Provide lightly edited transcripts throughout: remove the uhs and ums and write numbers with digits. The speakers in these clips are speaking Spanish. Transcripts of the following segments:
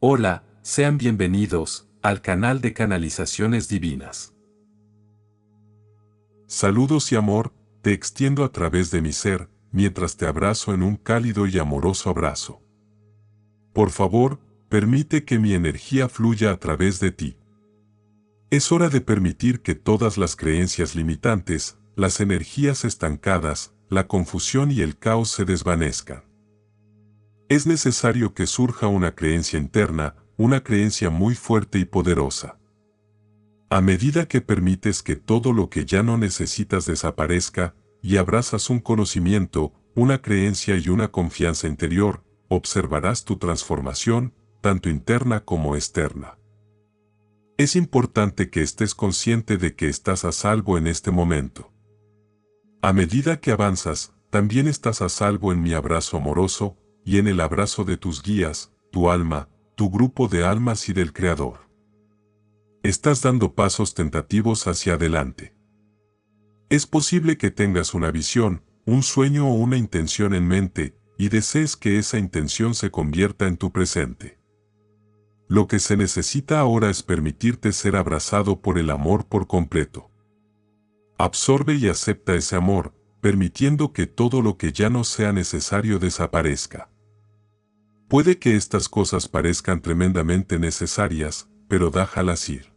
Hola, sean bienvenidos al canal de Canalizaciones Divinas. Saludos y amor, te extiendo a través de mi ser, mientras te abrazo en un cálido y amoroso abrazo. Por favor, permite que mi energía fluya a través de ti. Es hora de permitir que todas las creencias limitantes, las energías estancadas, la confusión y el caos se desvanezcan. Es necesario que surja una creencia interna, una creencia muy fuerte y poderosa. A medida que permites que todo lo que ya no necesitas desaparezca, y abrazas un conocimiento, una creencia y una confianza interior, observarás tu transformación, tanto interna como externa. Es importante que estés consciente de que estás a salvo en este momento. A medida que avanzas, también estás a salvo en mi abrazo amoroso, y en el abrazo de tus guías, tu alma, tu grupo de almas y del Creador. Estás dando pasos tentativos hacia adelante. Es posible que tengas una visión, un sueño o una intención en mente, y desees que esa intención se convierta en tu presente. Lo que se necesita ahora es permitirte ser abrazado por el amor por completo. Absorbe y acepta ese amor, permitiendo que todo lo que ya no sea necesario desaparezca. Puede que estas cosas parezcan tremendamente necesarias, pero déjalas ir.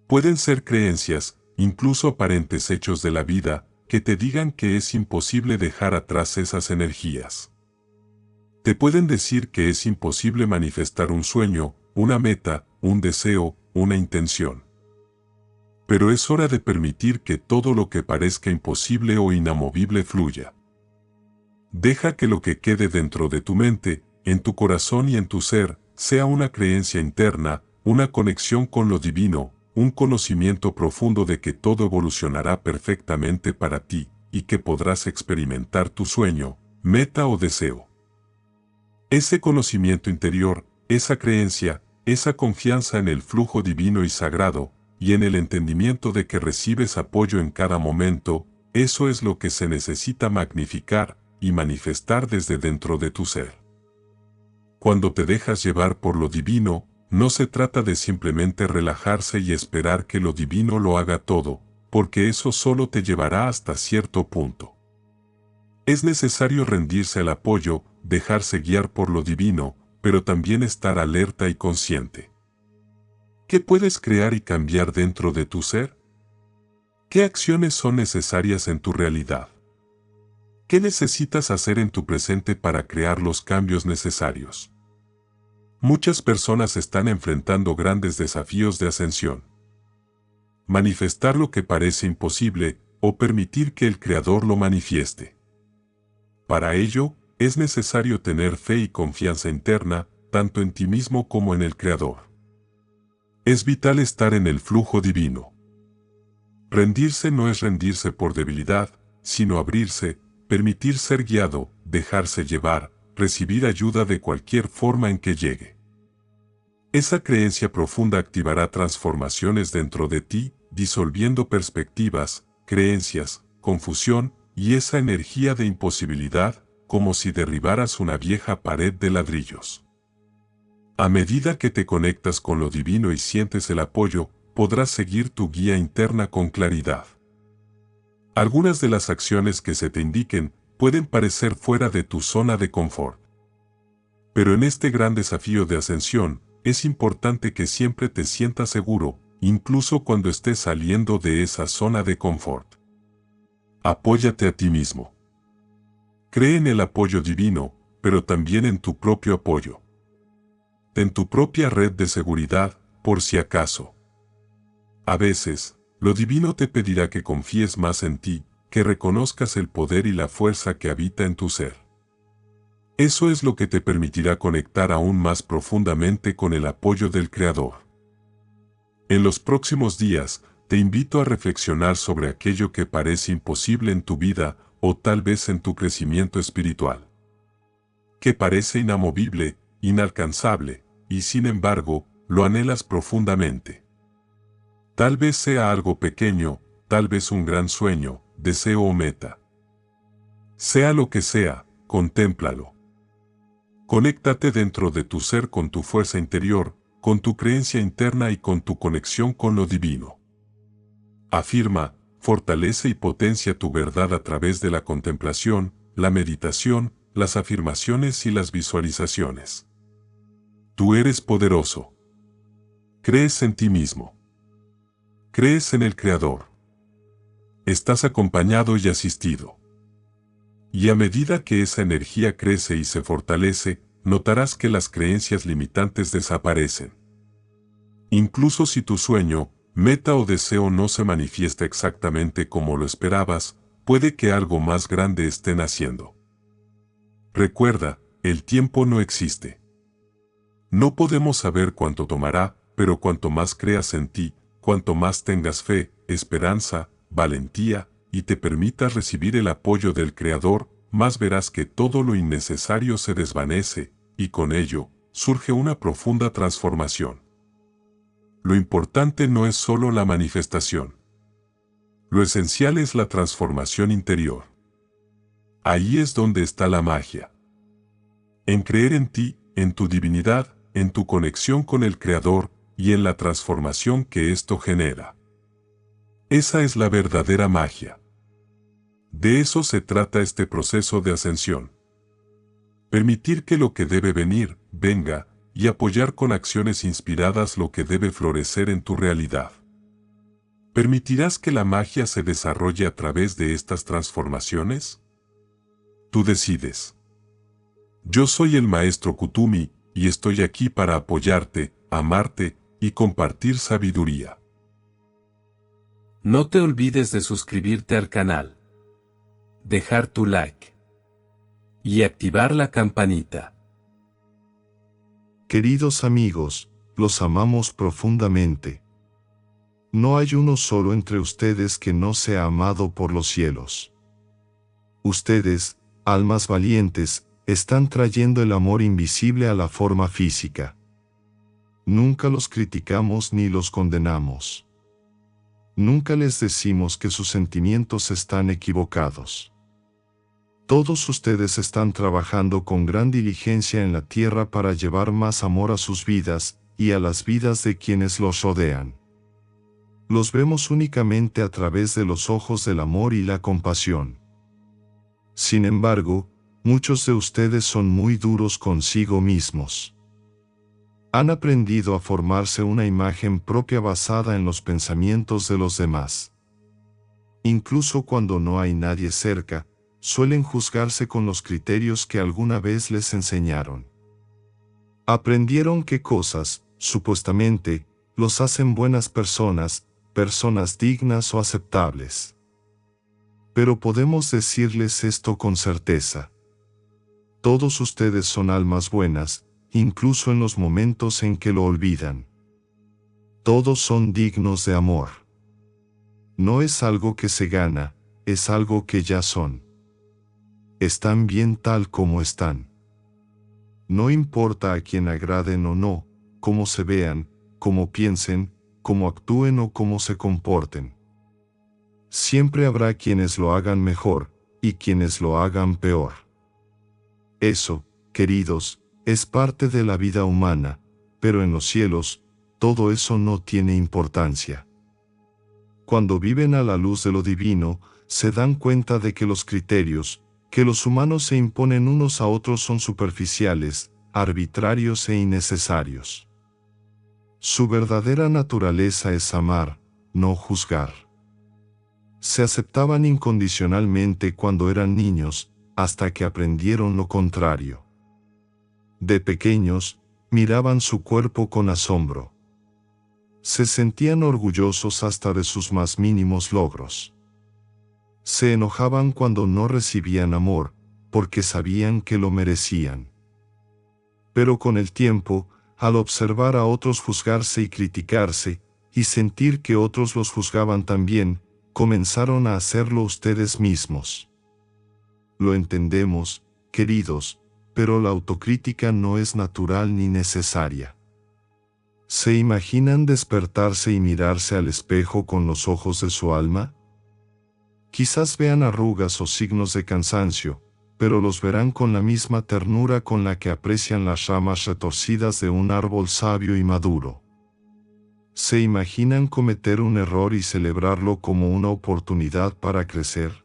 Pueden ser creencias, incluso aparentes hechos de la vida, que te digan que es imposible dejar atrás esas energías. Te pueden decir que es imposible manifestar un sueño, una meta, un deseo, una intención. Pero es hora de permitir que todo lo que parezca imposible o inamovible fluya. Deja que lo que quede dentro de tu mente, en tu corazón y en tu ser, sea una creencia interna, una conexión con lo divino, un conocimiento profundo de que todo evolucionará perfectamente para ti, y que podrás experimentar tu sueño, meta o deseo. Ese conocimiento interior, esa creencia, esa confianza en el flujo divino y sagrado, y en el entendimiento de que recibes apoyo en cada momento, eso es lo que se necesita magnificar y manifestar desde dentro de tu ser. Cuando te dejas llevar por lo divino, no se trata de simplemente relajarse y esperar que lo divino lo haga todo, porque eso solo te llevará hasta cierto punto. Es necesario rendirse al apoyo, dejarse guiar por lo divino, pero también estar alerta y consciente. ¿Qué puedes crear y cambiar dentro de tu ser? ¿Qué acciones son necesarias en tu realidad? ¿Qué necesitas hacer en tu presente para crear los cambios necesarios? Muchas personas están enfrentando grandes desafíos de ascensión. Manifestar lo que parece imposible, o permitir que el Creador lo manifieste. Para ello, es necesario tener fe y confianza interna, tanto en ti mismo como en el Creador. Es vital estar en el flujo divino. Rendirse no es rendirse por debilidad, sino abrirse, permitir ser guiado, dejarse llevar, recibir ayuda de cualquier forma en que llegue. Esa creencia profunda activará transformaciones dentro de ti, disolviendo perspectivas, creencias, confusión, y esa energía de imposibilidad, como si derribaras una vieja pared de ladrillos. A medida que te conectas con lo divino y sientes el apoyo, podrás seguir tu guía interna con claridad. Algunas de las acciones que se te indiquen pueden parecer fuera de tu zona de confort. Pero en este gran desafío de ascensión, es importante que siempre te sientas seguro, incluso cuando estés saliendo de esa zona de confort. Apóyate a ti mismo. Cree en el apoyo divino, pero también en tu propio apoyo. Ten tu propia red de seguridad, por si acaso. A veces, lo divino te pedirá que confíes más en ti, que reconozcas el poder y la fuerza que habita en tu ser. Eso es lo que te permitirá conectar aún más profundamente con el apoyo del Creador. En los próximos días, te invito a reflexionar sobre aquello que parece imposible en tu vida, o tal vez en tu crecimiento espiritual. Que parece inamovible, inalcanzable, y sin embargo, lo anhelas profundamente. Tal vez sea algo pequeño, tal vez un gran sueño, deseo o meta. Sea lo que sea, contémplalo. Conéctate dentro de tu ser con tu fuerza interior, con tu creencia interna y con tu conexión con lo divino. Afirma, fortalece y potencia tu verdad a través de la contemplación, la meditación, las afirmaciones y las visualizaciones. Tú eres poderoso. Crees en ti mismo. Crees en el Creador. Estás acompañado y asistido. Y a medida que esa energía crece y se fortalece, notarás que las creencias limitantes desaparecen. Incluso si tu sueño, meta o deseo no se manifiesta exactamente como lo esperabas, puede que algo más grande esté naciendo. Recuerda, el tiempo no existe. No podemos saber cuánto tomará, pero cuanto más creas en ti, cuanto más tengas fe, esperanza, valentía, y te permitas recibir el apoyo del Creador, más verás que todo lo innecesario se desvanece, y con ello, surge una profunda transformación. Lo importante no es solo la manifestación. Lo esencial es la transformación interior. Ahí es donde está la magia. En creer en ti, en tu divinidad, en tu conexión con el Creador, y en la transformación que esto genera. Esa es la verdadera magia. De eso se trata este proceso de ascensión. Permitir que lo que debe venir, venga, y apoyar con acciones inspiradas lo que debe florecer en tu realidad. ¿Permitirás que la magia se desarrolle a través de estas transformaciones? Tú decides. Yo soy el Maestro Kutumi, y estoy aquí para apoyarte, amarte, y compartir sabiduría. No te olvides de suscribirte al canal, dejar tu like y activar la campanita. Queridos amigos, los amamos profundamente. No hay uno solo entre ustedes que no sea amado por los cielos. Ustedes, almas valientes, están trayendo el amor invisible a la forma física. Nunca los criticamos ni los condenamos. Nunca les decimos que sus sentimientos están equivocados. Todos ustedes están trabajando con gran diligencia en la tierra para llevar más amor a sus vidas y a las vidas de quienes los rodean. Los vemos únicamente a través de los ojos del amor y la compasión. Sin embargo, muchos de ustedes son muy duros consigo mismos. Han aprendido a formarse una imagen propia basada en los pensamientos de los demás. Incluso cuando no hay nadie cerca, suelen juzgarse con los criterios que alguna vez les enseñaron. Aprendieron que cosas, supuestamente, los hacen buenas personas, personas dignas o aceptables. Pero podemos decirles esto con certeza. Todos ustedes son almas buenas, incluso en los momentos en que lo olvidan. Todos son dignos de amor. No es algo que se gana, es algo que ya son. Están bien tal como están. No importa a quién agraden o no, cómo se vean, cómo piensen, cómo actúen o cómo se comporten. Siempre habrá quienes lo hagan mejor, y quienes lo hagan peor. Eso, queridos, es parte de la vida humana, pero en los cielos, todo eso no tiene importancia. Cuando viven a la luz de lo divino, se dan cuenta de que los criterios que los humanos se imponen unos a otros son superficiales, arbitrarios e innecesarios. Su verdadera naturaleza es amar, no juzgar. Se aceptaban incondicionalmente cuando eran niños, hasta que aprendieron lo contrario. De pequeños, miraban su cuerpo con asombro. Se sentían orgullosos hasta de sus más mínimos logros. Se enojaban cuando no recibían amor, porque sabían que lo merecían. Pero con el tiempo, al observar a otros juzgarse y criticarse, y sentir que otros los juzgaban también, comenzaron a hacerlo ustedes mismos. Lo entendemos, queridos, pero la autocrítica no es natural ni necesaria. ¿Se imaginan despertarse y mirarse al espejo con los ojos de su alma? Quizás vean arrugas o signos de cansancio, pero los verán con la misma ternura con la que aprecian las ramas retorcidas de un árbol sabio y maduro. ¿Se imaginan cometer un error y celebrarlo como una oportunidad para crecer?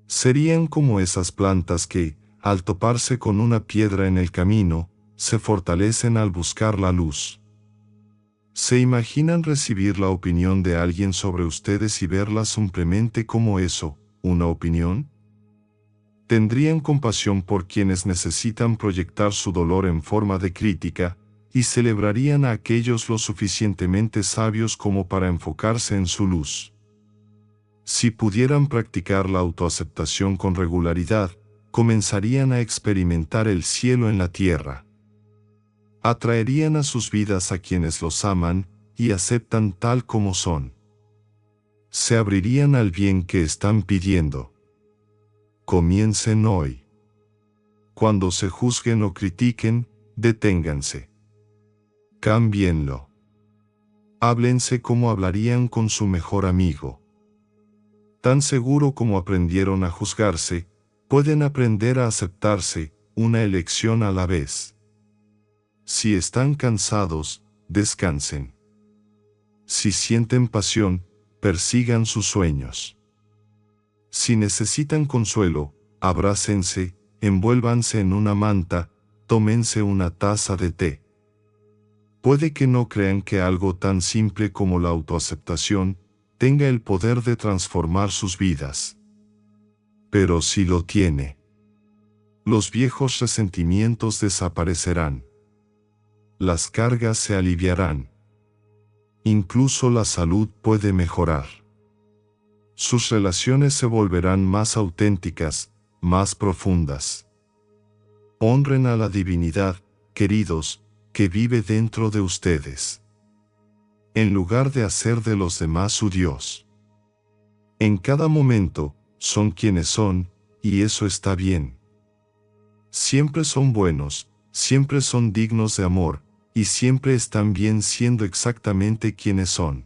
Serían como esas plantas que, al toparse con una piedra en el camino, se fortalecen al buscar la luz. ¿Se imaginan recibir la opinión de alguien sobre ustedes y verla simplemente como eso, una opinión? ¿Tendrían compasión por quienes necesitan proyectar su dolor en forma de crítica, y celebrarían a aquellos lo suficientemente sabios como para enfocarse en su luz? Si pudieran practicar la autoaceptación con regularidad, comenzarían a experimentar el cielo en la tierra. Atraerían a sus vidas a quienes los aman y aceptan tal como son. Se abrirían al bien que están pidiendo. Comiencen hoy. Cuando se juzguen o critiquen, deténganse. Cámbienlo. Háblense como hablarían con su mejor amigo. Tan seguro como aprendieron a juzgarse, pueden aprender a aceptarse, una elección a la vez. Si están cansados, descansen. Si sienten pasión, persigan sus sueños. Si necesitan consuelo, abrácense, envuélvanse en una manta, tómense una taza de té. Puede que no crean que algo tan simple como la autoaceptación tenga el poder de transformar sus vidas. Pero sí lo tiene. Los viejos resentimientos desaparecerán. Las cargas se aliviarán. Incluso la salud puede mejorar. Sus relaciones se volverán más auténticas, más profundas. Honren a la divinidad, queridos, que vive dentro de ustedes. En lugar de hacer de los demás su Dios. En cada momento, son quienes son, y eso está bien. Siempre son buenos, siempre son dignos de amor, y siempre están bien siendo exactamente quienes son.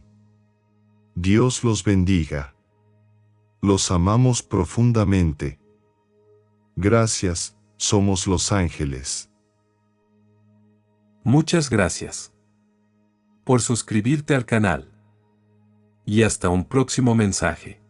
Dios los bendiga. Los amamos profundamente. Gracias, somos los ángeles. Muchas gracias por suscribirte al canal. Y hasta un próximo mensaje.